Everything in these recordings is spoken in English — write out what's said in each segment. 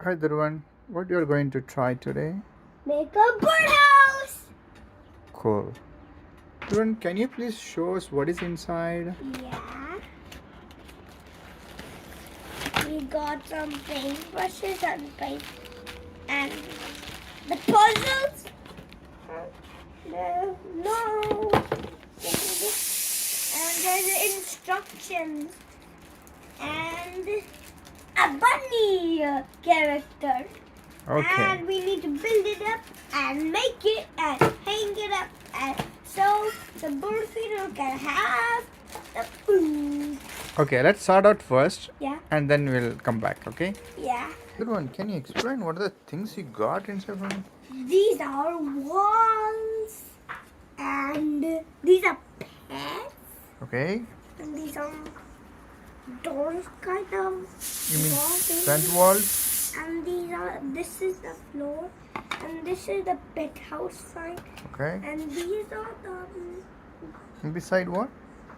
Hi Dhruvan, what you are going to try today? Make a birdhouse! Cool. Dhruvan, can you please show us what is inside? Yeah. We got some paintbrushes and paint and the puzzles. No. And there's instructions and a bunny character. Okay. And we need to build it up and make it and hang it up and so the bird feeder can have the food. Okay, let's start out first. Yeah. And then we'll come back, okay? Yeah. Dhruvan, can you explain what are the things you got inside from? These are walls and these are pets Okay. and these are doors kind of. You mean walls. front walls? And this is the floor and this is the pet house sign Okay. and these are And beside what?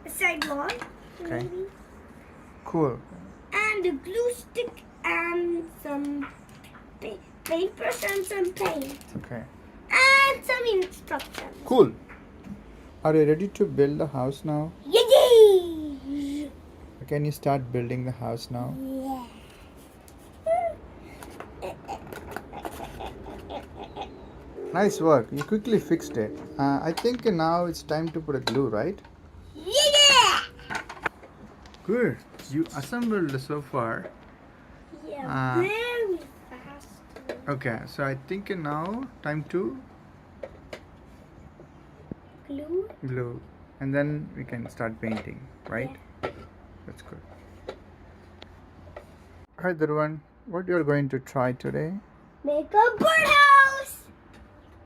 the side wall. Okay. Maybe. Cool. And a glue stick and some papers and some paint Okay. and some instructions. Cool. Are you ready to build the house now? Yay! Can you start building the house now? Yeah. Nice work. You quickly fixed it. I think now it's time to put a glue, right? Yeah! Good. You assembled so far. Yeah, very fast. Okay, so I think now time to Glue? glue, and then we can start painting, right? That's good. Hi Dhruvan, what you are going to try today? Make a birdhouse!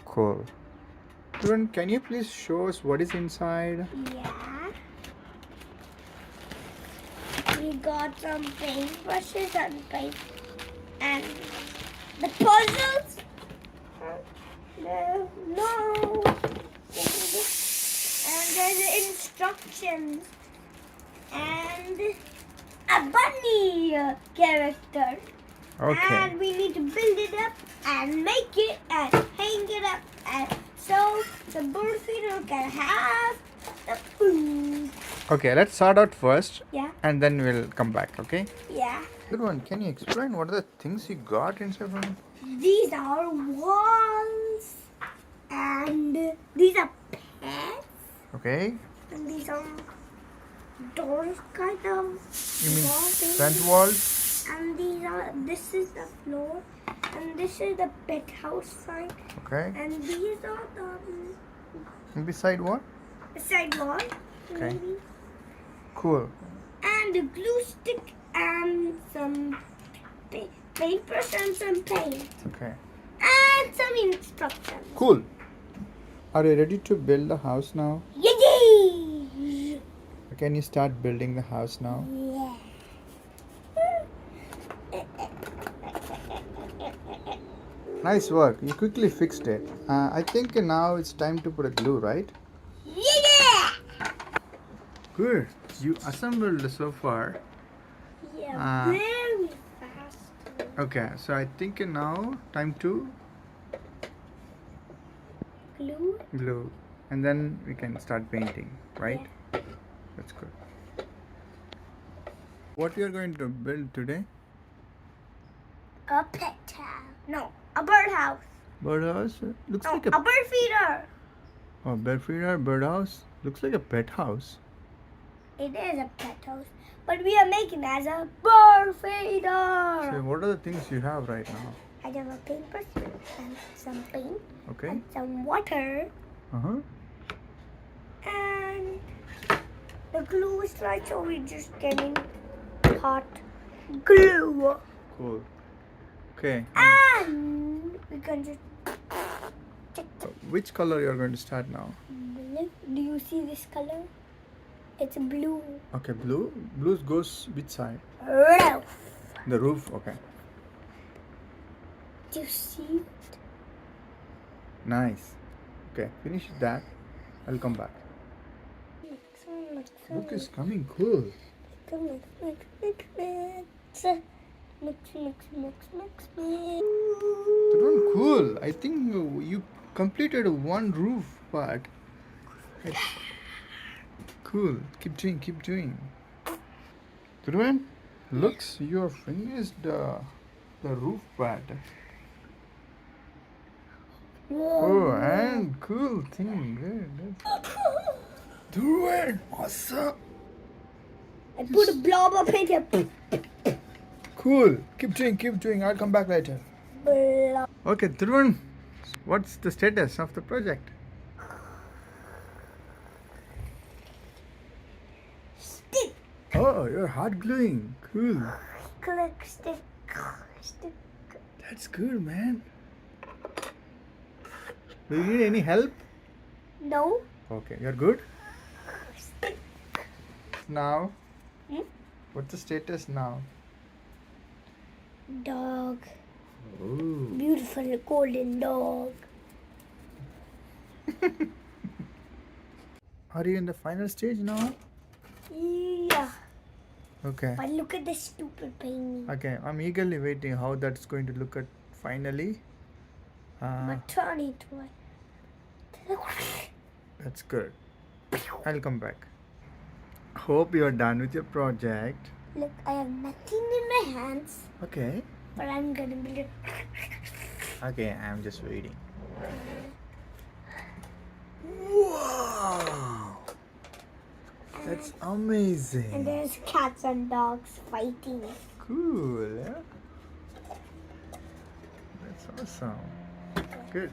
Cool. Dhruvan, can you please show us what is inside? Yeah. We got some paintbrushes and paint and the puzzles. No. And there's instructions and a bunny character. Okay. And we need to build it up and make it and hang it up and so the bird feeder can have the food. Okay, let's start out first. Yeah. And then we'll come back, okay? Yeah. Dhruvan, can you explain what are the things you got inside from? These are walls and these are pets Okay. and these are doors kind of. You mean walls. front walls? And this is the floor and this is the pet house sign Okay. and these are And beside what? the side wall. Okay. Maybe. Cool. And a glue stick and some papers and some paint Okay. and some instructions. Cool. Are you ready to build the house now? Yay! Can you start building the house now? Yeah. Nice work. You quickly fixed it. I think now it's time to put a glue, right? Yeah! Good. You assembled so far. Yeah, very fast. Okay, so I think now time to Glue? glue, and then we can start painting, right? That's good. What you are going to build today? A pet house. No, a birdhouse. Birdhouse? Looks Oh, like a bird feeder. oh, bird feeder, birdhouse. Looks like a pet house. It is a pet house, but we are making as a bird feeder. So what are the things you have right now? I have a paintbrush and some paint Okay. and some water Uh-huh. and the glue is right, so we're just getting hot glue. Cool. Okay. And we can just Which color you are going to start now? do you see this color? It's blue. Okay, blue. Blue goes which side? Roof. The roof. Okay. Do you see it? Nice. Okay, finish that. I'll come back. Look is coming cool. Mix. Dhruvan, cool. I think you completed one roof part. Cool. Keep doing. Dhruvan, looks you have finished the roof part. Oh, and cool thing. Good. Dhruvan, awesome. I put a blob up in here. Cool. Keep doing. I'll come back later. Blob. Okay, Dhruvan, what's the status of the project? Stick. Oh, you're hot gluing. Cool. Click. Stick. That's good, man. Do you need any help? No. Okay, you're good. Stick. Now, Hmm? what's the status now? Dog. Oh. Beautiful golden dog. Are you in the final stage now? Yeah. Okay. But look at this stupid painting. Okay, I'm eagerly waiting how that's going to look at finally. Maternity toy. That's good. I'll come back. Hope you're done with your project. Look, I have nothing in my hands, Okay. but I'm gonna build it. Okay, I'm just waiting. Wow! That's And amazing. there's cats and dogs fighting. Cool, yeah? That's awesome. Good.